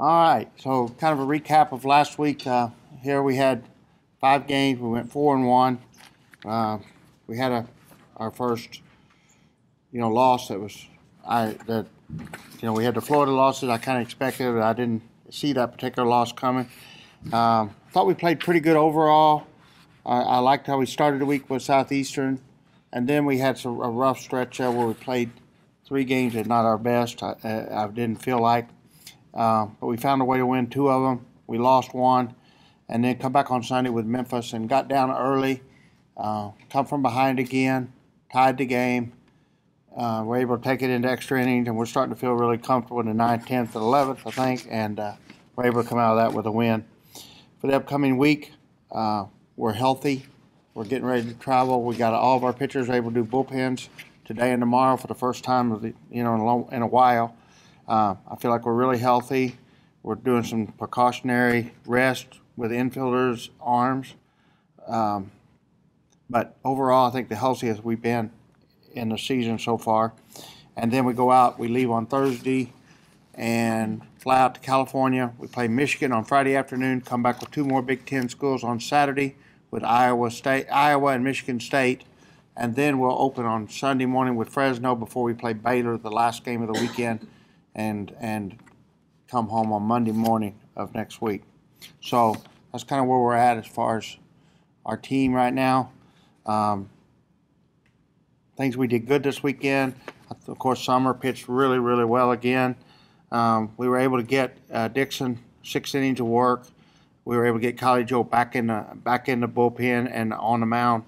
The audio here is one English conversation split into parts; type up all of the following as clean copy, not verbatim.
All right, so kind of a recap of last week. Here we had 5 games. We went 4-1. We had our first, loss. That was we had the Florida losses. I kind of expected it. I didn't see that particular loss coming. Thought we played pretty good overall. I liked how we started the week with Southeastern, and then we had a rough stretch there where we played 3 games at not our best. I didn't feel like. But we found a way to win 2 of them. We lost 1, and then come back on Sunday with Memphis and got down early, come from behind again, tied the game. We're able to take it into extra innings, and we're starting to feel really comfortable in the 9th, 10th, and 11th, I think, and we're able to come out of that with a win. For the upcoming week, we're healthy. We're getting ready to travel. We got all of our pitchers able to do bullpens today and tomorrow for the first time in a while. I feel like we're really healthy. We're doing some precautionary rest with infielders' arms. But overall, I think the healthiest we've been in the season so far. And then we go out, we leave on Thursday and fly out to California. We play Michigan on Friday afternoon, come back with 2 more Big Ten schools on Saturday with Iowa and Michigan State. And then we'll open on Sunday morning with Fresno before we play Baylor, the last game of the weekend, and come home on Monday morning of next week. So that's kind of where we're at as far as our team right now. Things we did good this weekend. Of course, Summer pitched really, really well again. We were able to get Dixon 6 innings of work. We were able to get Kylie Joe back in the bullpen and on the mound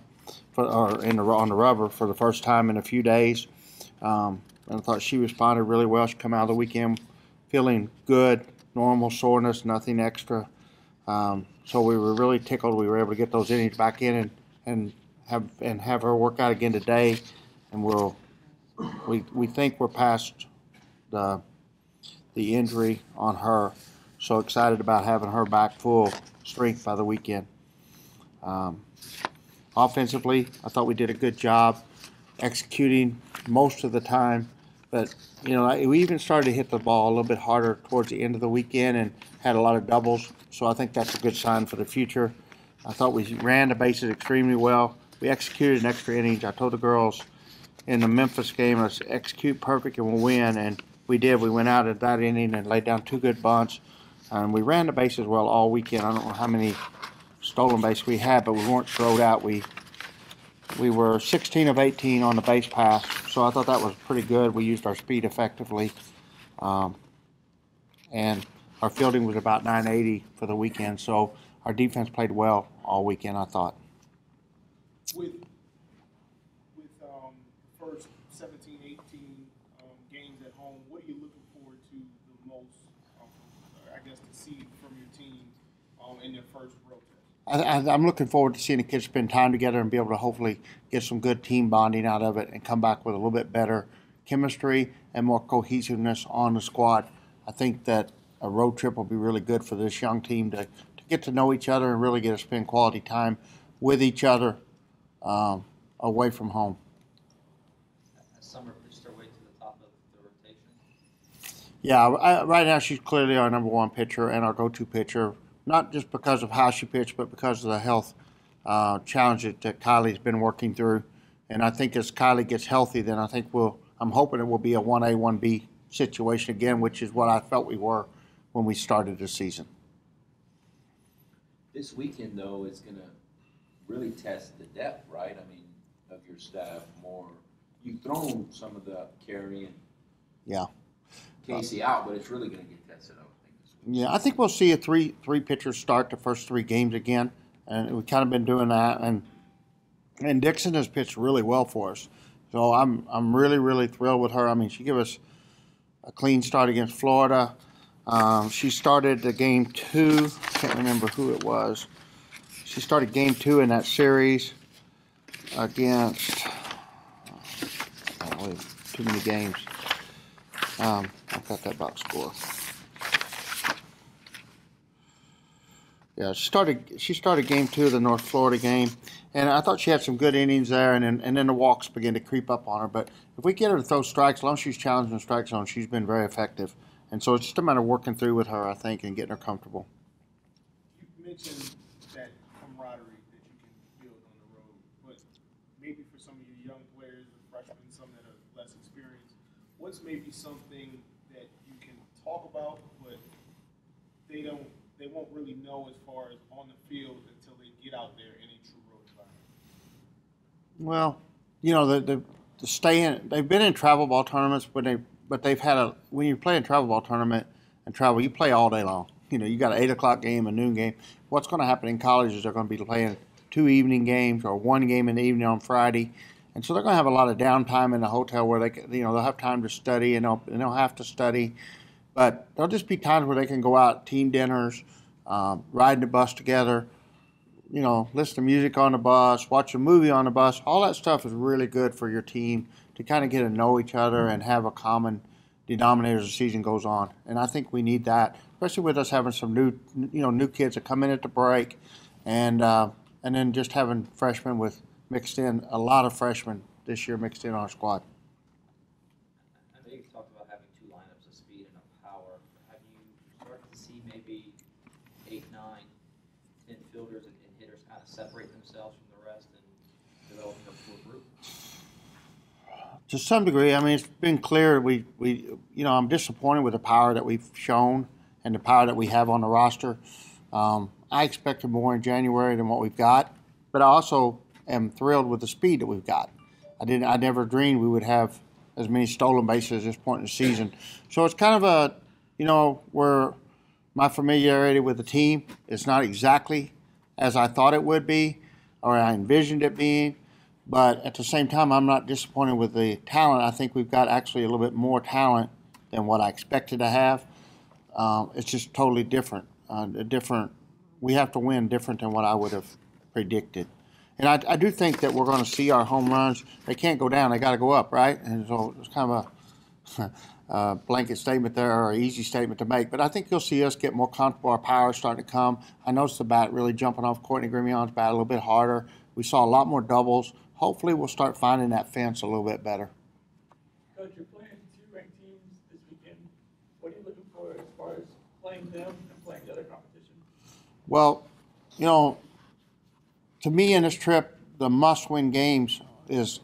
on the rubber for the first time in a few days. And I thought she responded really well. She come out of the weekend feeling good, normal soreness, nothing extra. So we were really tickled. We were able to get those innings back in and have her work out again today. And we think we're past the injury on her. So excited about having her back full strength by the weekend. Offensively, I thought we did a good job executing most of the time, but we even started to hit the ball a little bit harder towards the end of the weekend and had a lot of doubles, so I think that's a good sign for the future. I thought we ran the bases extremely well. We executed an extra innings. I told the girls in the Memphis game, let's execute perfect and we'll win, and we did. We went out at that inning and laid down 2 good bunts, and we ran the bases well all weekend. I don't know how many stolen bases we had, but we weren't thrown out. We were 16 of 18 on the base pass, so I thought that was pretty good. We used our speed effectively, and our fielding was about 980 for the weekend, so our defense played well all weekend, I thought. With first 17, 18 games at home, what are you looking forward to the most, I guess, to see from your team in their first road test? I'm looking forward to seeing the kids spend time together and be able to hopefully get some good team bonding out of it and come back with a little bit better chemistry and more cohesiveness on the squad. I think that a road trip will be really good for this young team to get to know each other and really get to spend quality time with each other away from home. Summer pitched her way to the top of the rotation? Yeah, right now she's clearly our number 1 pitcher and our go-to pitcher, not just because of how she pitched, but because of the health challenges that Kylie's been working through. And I think as Kylie gets healthy, then I think I'm hoping it will be a 1A, 1B situation again, which is what I felt we were when we started the season. This weekend, though, is going to really test the depth, right? I mean, of your staff more. You've thrown some of the Carey and Casey out, but it's really going to get tested, I would think, this week. Yeah, I think we'll see a three pitchers start the first 3 games again, and we've kind of been doing that. And Dixon has pitched really well for us, so I'm really, really thrilled with her. I mean, she gave us a clean start against Florida. She started the game 2. I can't remember who it was. She started game 2 in that series against too many games. I've got that box score. Yeah, she started game 2 of the North Florida game, and I thought she had some good innings there, and then the walks began to creep up on her. But if we get her to throw strikes, as long as she's challenging the strike zone, she's been very effective. And so it's just a matter of working through with her, I think, and getting her comfortable. You mentioned that camaraderie that you can build on the road, but maybe for some of your young players, the freshmen, some that are less experienced, what's maybe something that you can talk about, but they won't really know as far as on the field until they get out there in a true road environment? Well, you know, the staying, they've been in travel ball tournaments, but they've had when you play a travel ball tournament and travel, you play all day long. You know, you got an 8 o'clock game, a noon game. What's going to happen in college is they're going to be playing 2 evening games or 1 game in the evening on Friday. And so they're going to have a lot of downtime in the hotel where they'll have time to study and they'll have to study. But there'll just be times where they can go out, team dinners, riding the bus together, you know, listen to music on the bus, watch a movie on the bus. All that stuff is really good for your team to kind of get to know each other and have a common denominator as the season goes on. And I think we need that, especially with us having some new kids that come in at the break, and then just having freshmen mixed in, a lot of freshmen this year mixed in our squad. I know you talked about having 2 lineups of speed and of power. Have you started to see maybe 8, 9, 10 fielders and hitters kind of separate themselves from the rest and developing a full group? To some degree, I mean, it's been clear. I'm disappointed with the power that we've shown and the power that we have on the roster. I expected more in January than what we've got, but I also am thrilled with the speed that we've got. I never dreamed we would have as many stolen bases at this point in the season. So it's kind of where my familiarity with the team is not exactly as I thought it would be or I envisioned it being. But at the same time, I'm not disappointed with the talent. I think we've got actually a little bit more talent than what I expected to have. It's just totally different. We have to win different than what I would have predicted. And I do think that we're going to see our home runs. They can't go down. They got to go up, right? And so it's kind of a blanket statement there, or an easy statement to make. But I think you'll see us get more comfortable. Our power starting to come. I noticed the bat really jumping off Courtney Grimion's bat a little bit harder. We saw a lot more doubles. Hopefully we'll start finding that fence a little bit better. Coach, you're playing 2 ranked teams this weekend. What are you looking for as far as playing them and playing the other competition? Well, you know, to me in this trip, the must-win games is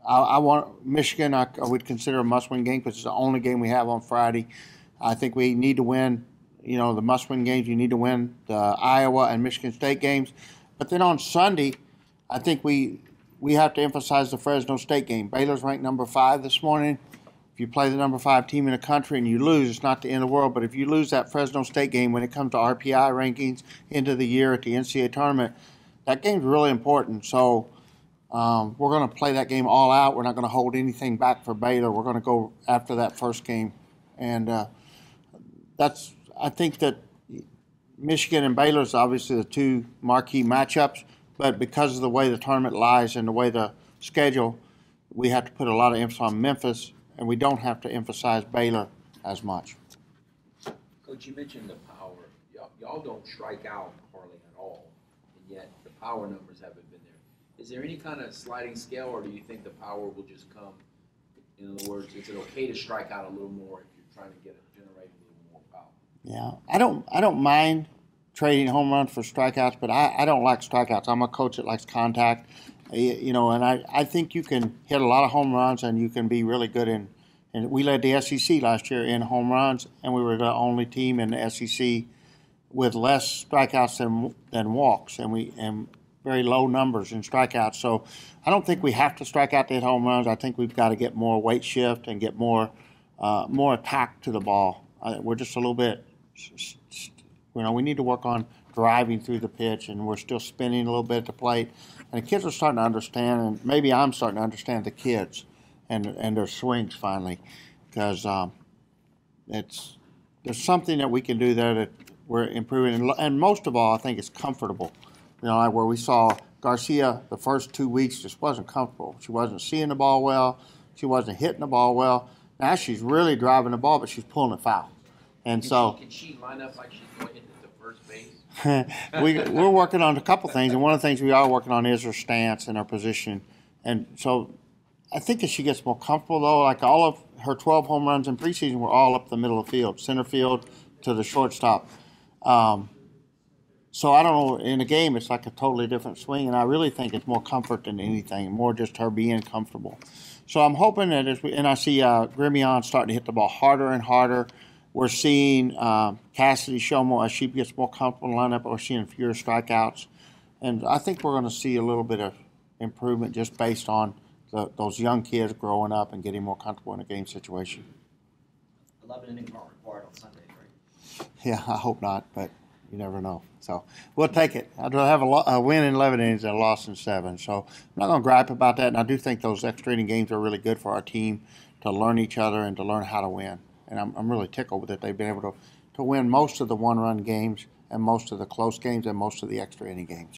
I want Michigan. I would consider a must-win game because it's the only game we have on Friday. I think we need to win. You know, the must-win games. You need to win the Iowa and Michigan State games. But then on Sunday, I think we have to emphasize the Fresno State game. Baylor's ranked number 5 this morning. If you play the number 5 team in the country and you lose, it's not the end of the world. But if you lose that Fresno State game when it comes to RPI rankings into the year at the NCAA tournament, that game's really important. So we're going to play that game all out. We're not going to hold anything back for Baylor. We're going to go after that first game. And I think that Michigan and Baylor is obviously the 2 marquee matchups. But because of the way the tournament lies and the way the schedule, we have to put a lot of emphasis on Memphis, and we don't have to emphasize Baylor as much. Coach, you mentioned the power. Y'all don't strike out hardly at all, and yet the power numbers haven't been there. Is there any kind of sliding scale, or do you think the power will just come? In other words, is it okay to strike out a little more if you're trying to generate a little more power? Yeah, I don't mind trading home runs for strikeouts, but I don't like strikeouts. I'm a coach that likes contact, you know, and I think you can hit a lot of home runs and you can be really good in. And we led the SEC last year in home runs, and we were the only team in the SEC with less strikeouts than walks, and very low numbers in strikeouts. So I don't think we have to strike out to hit home runs. I think we've got to get more weight shift and get more attack to the ball. We're just a little bit. You know, we need to work on driving through the pitch, and we're still spinning a little bit at the plate. And the kids are starting to understand, and maybe I'm starting to understand the kids and their swings finally, because there's something that we can do there that we're improving. And most of all, I think it's comfortable. You know, like where we saw Garcia the first 2 weeks just wasn't comfortable. She wasn't seeing the ball well. She wasn't hitting the ball well. Now she's really driving the ball, but she's pulling it foul. And can she line up like she's going into the first base? We're working on a couple things, and one of the things we are working on is her stance and her position. And so I think as she gets more comfortable, though, like her 12 home runs in preseason were all up the middle of the field, center field to the shortstop. So I don't know, in a game it's like a totally different swing, and I really think it's more comfort than anything, more just her being comfortable. So I'm hoping that and I see Grimion starting to hit the ball harder and harder. We're seeing Cassidy show more, as she gets more comfortable in the lineup, we're seeing fewer strikeouts. And I think we're going to see a little bit of improvement just based on those young kids growing up and getting more comfortable in a game situation. 11 innings aren't required on Sundays, right? Yeah, I hope not, but you never know. So we'll take it. I'd rather have a win in 11 innings than a loss in 7. So I'm not going to gripe about that. And I do think those extra inning games are really good for our team to learn each other and to learn how to win. And I'm really tickled that they've been able to win most of the one-run games and most of the close games and most of the extra inning games.